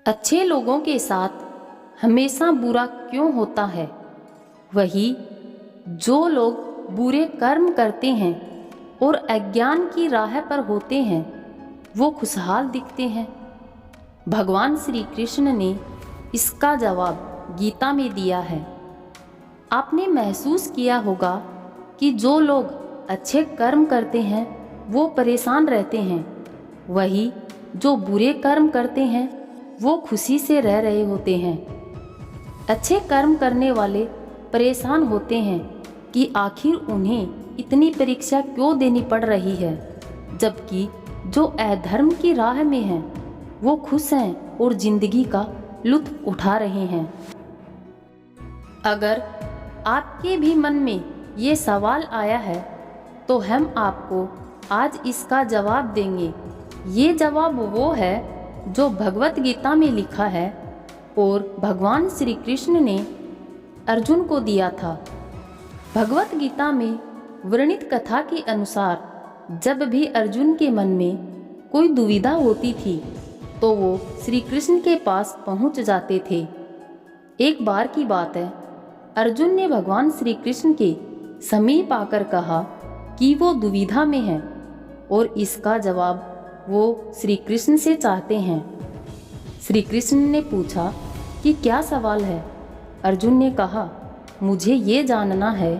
अच्छे लोगों के साथ हमेशा बुरा क्यों होता है? वही जो लोग बुरे कर्म करते हैं और अज्ञान की राह पर होते हैं वो खुशहाल दिखते हैं। भगवान श्री कृष्ण ने इसका जवाब गीता में दिया है। आपने महसूस किया होगा कि जो लोग अच्छे कर्म करते हैं वो परेशान रहते हैं, वही जो बुरे कर्म करते हैं वो खुशी से रह रहे होते हैं। अच्छे कर्म करने वाले परेशान होते हैं कि आखिर उन्हें इतनी परीक्षा क्यों देनी पड़ रही है, जबकि जो अधर्म की राह में हैं वो खुश हैं और जिंदगी का लुत्फ उठा रहे हैं। अगर आपके भी मन में ये सवाल आया है तो हम आपको आज इसका जवाब देंगे। ये जवाब वो है जो भगवत गीता में लिखा है और भगवान श्री कृष्ण ने अर्जुन को दिया था। भगवत गीता में वर्णित कथा के अनुसार जब भी अर्जुन के मन में कोई दुविधा होती थी तो वो श्री कृष्ण के पास पहुंच जाते थे। एक बार की बात है, अर्जुन ने भगवान श्री कृष्ण के समीप आकर कहा कि वो दुविधा में है और इसका जवाब वो श्री कृष्ण से चाहते हैं। श्री कृष्ण ने पूछा कि क्या सवाल है? अर्जुन ने कहा, मुझे ये जानना है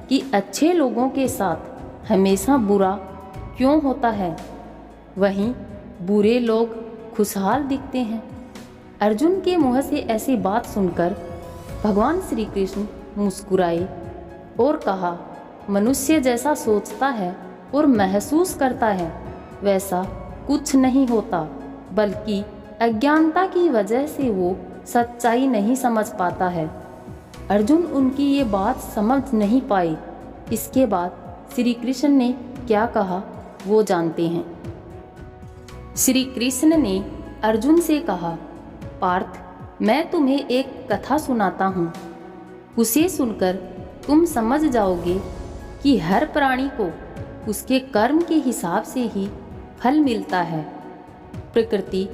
कि अच्छे लोगों के साथ हमेशा बुरा क्यों होता है, वहीं बुरे लोग खुशहाल दिखते हैं। अर्जुन के मुंह से ऐसी बात सुनकर भगवान श्री कृष्ण मुस्कुराए और कहा, मनुष्य जैसा सोचता है और महसूस करता है वैसा कुछ नहीं होता, बल्कि अज्ञानता की वजह से वो सच्चाई नहीं समझ पाता है। अर्जुन उनकी ये बात समझ नहीं पाए। इसके बाद श्री कृष्ण ने क्या कहा वो जानते हैं। श्री कृष्ण ने अर्जुन से कहा, पार्थ, मैं तुम्हें एक कथा सुनाता हूँ। उसे सुनकर तुम समझ जाओगे कि हर प्राणी को उसके कर्म के हिसाब से ही फल मिलता है। प्रकृति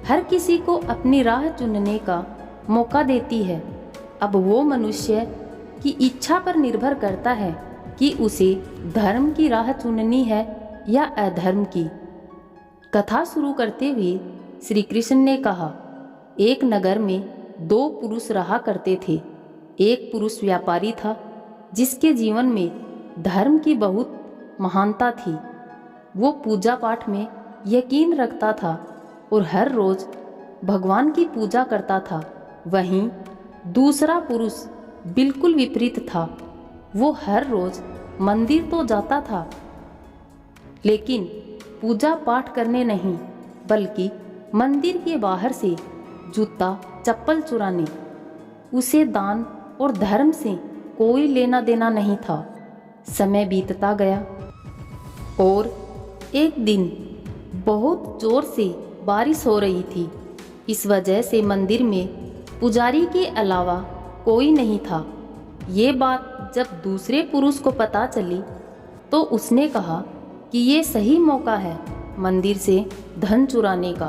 हर किसी को अपनी राह चुनने का मौका देती है। अब वो मनुष्य की इच्छा पर निर्भर करता है कि उसे धर्म की राह चुननी है या अधर्म की। कथा शुरू करते हुए श्री कृष्ण ने कहा, एक नगर में दो पुरुष रहा करते थे। एक पुरुष व्यापारी था जिसके जीवन में धर्म की बहुत महानता थी। वो पूजा पाठ में यकीन रखता था और हर रोज भगवान की पूजा करता था। वहीं दूसरा पुरुष बिल्कुल विपरीत था। वो हर रोज मंदिर तो जाता था लेकिन पूजा पाठ करने नहीं, बल्कि मंदिर के बाहर से जूता चप्पल चुराने। उसे दान और धर्म से कोई लेना देना नहीं था। समय बीतता गया और एक दिन बहुत जोर से बारिश हो रही थी। इस वजह से मंदिर में पुजारी के अलावा कोई नहीं था। ये बात जब दूसरे पुरुष को पता चली तो उसने कहा कि ये सही मौका है मंदिर से धन चुराने का।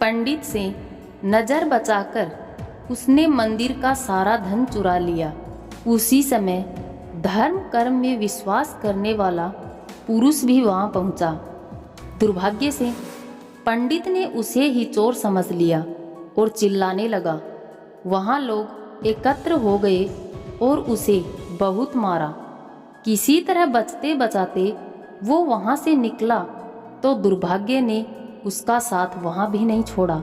पंडित से नज़र बचाकर उसने मंदिर का सारा धन चुरा लिया। उसी समय धर्म कर्म में विश्वास करने वाला पुरुष भी वहाँ पहुँचा। दुर्भाग्य से पंडित ने उसे ही चोर समझ लिया और चिल्लाने लगा। वहाँ लोग एकत्र हो गए और उसे बहुत मारा। किसी तरह बचते बचाते वो वहाँ से निकला तो दुर्भाग्य ने उसका साथ वहाँ भी नहीं छोड़ा।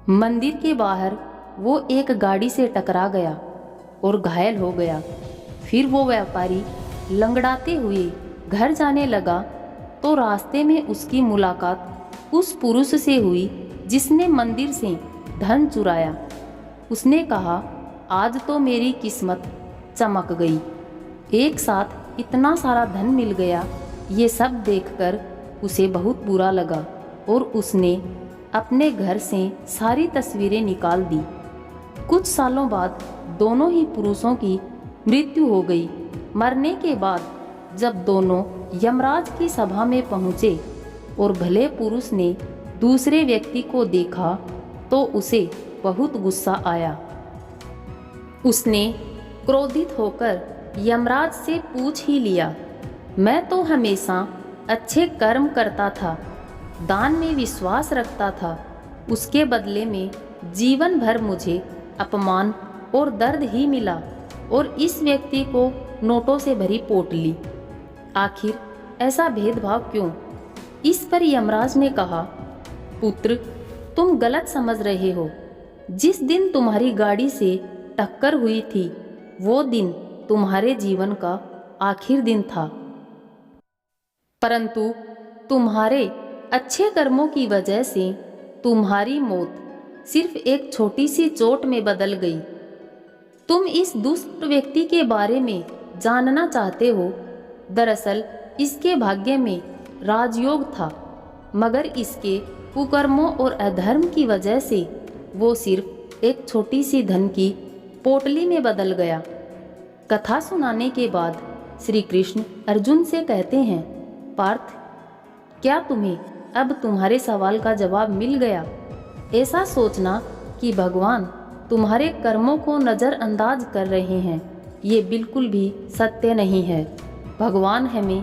मंदिर के बाहर वो एक गाड़ी से टकरा गया और घायल हो गया। फिर वो व्यापारी लंगड़ाते हुए घर जाने लगा तो रास्ते में उसकी मुलाकात उस पुरुष से हुई जिसने मंदिर से धन चुराया। उसने कहा, आज तो मेरी किस्मत चमक गई, एक साथ इतना सारा धन मिल गया। ये सब देखकर उसे बहुत बुरा लगा और उसने अपने घर से सारी तस्वीरें निकाल दी। कुछ सालों बाद दोनों ही पुरुषों की मृत्यु हो गई। मरने के बाद जब दोनों यमराज की सभा में पहुँचे और भले पुरुष ने दूसरे व्यक्ति को देखा तो उसे बहुत गुस्सा आया। उसने क्रोधित होकर यमराज से पूछ ही लिया, मैं तो हमेशा अच्छे कर्म करता था, दान में विश्वास रखता था, उसके बदले में जीवन भर मुझे अपमान और दर्द ही मिला और इस व्यक्ति को नोटों से भरी पोटली। आखिर ऐसा भेदभाव क्यों? इस पर यमराज ने कहा, पुत्र, तुम गलत समझ रहे हो। जिस दिन तुम्हारी गाड़ी से टक्कर हुई थी वो दिन तुम्हारे जीवन का आखिर दिन था, परंतु तुम्हारे अच्छे कर्मों की वजह से तुम्हारी मौत सिर्फ एक छोटी सी चोट में बदल गई। तुम इस दुष्ट व्यक्ति के बारे में जानना चाहते हो। दरअसल इसके भाग्य में राजयोग था, मगर इसके कुकर्मों और अधर्म की वजह से वो सिर्फ एक छोटी सी धन की पोटली में बदल गया। कथा सुनाने के बाद श्री कृष्ण अर्जुन से कहते हैं, पार्थ, क्या तुम्हें अब तुम्हारे सवाल का जवाब मिल गया? ऐसा सोचना कि भगवान तुम्हारे कर्मों को नज़रअंदाज कर रहे हैं, ये बिल्कुल भी सत्य नहीं है। भगवान हमें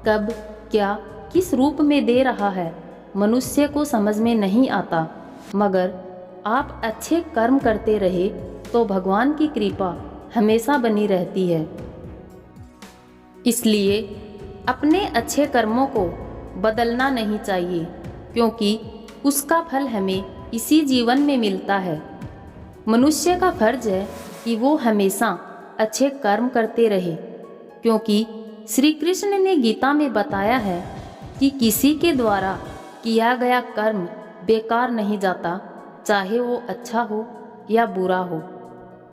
कब, क्या, किस रूप में दे रहा है मनुष्य को समझ में नहीं आता, मगर आप अच्छे कर्म करते रहे तो भगवान की कृपा हमेशा बनी रहती है। इसलिए अपने अच्छे कर्मों को बदलना नहीं चाहिए, क्योंकि उसका फल हमें इसी जीवन में मिलता है। मनुष्य का फर्ज है कि वो हमेशा अच्छे कर्म करते रहे, क्योंकि श्री कृष्ण ने गीता में बताया है कि किसी के द्वारा किया गया कर्म बेकार नहीं जाता, चाहे वो अच्छा हो या बुरा हो।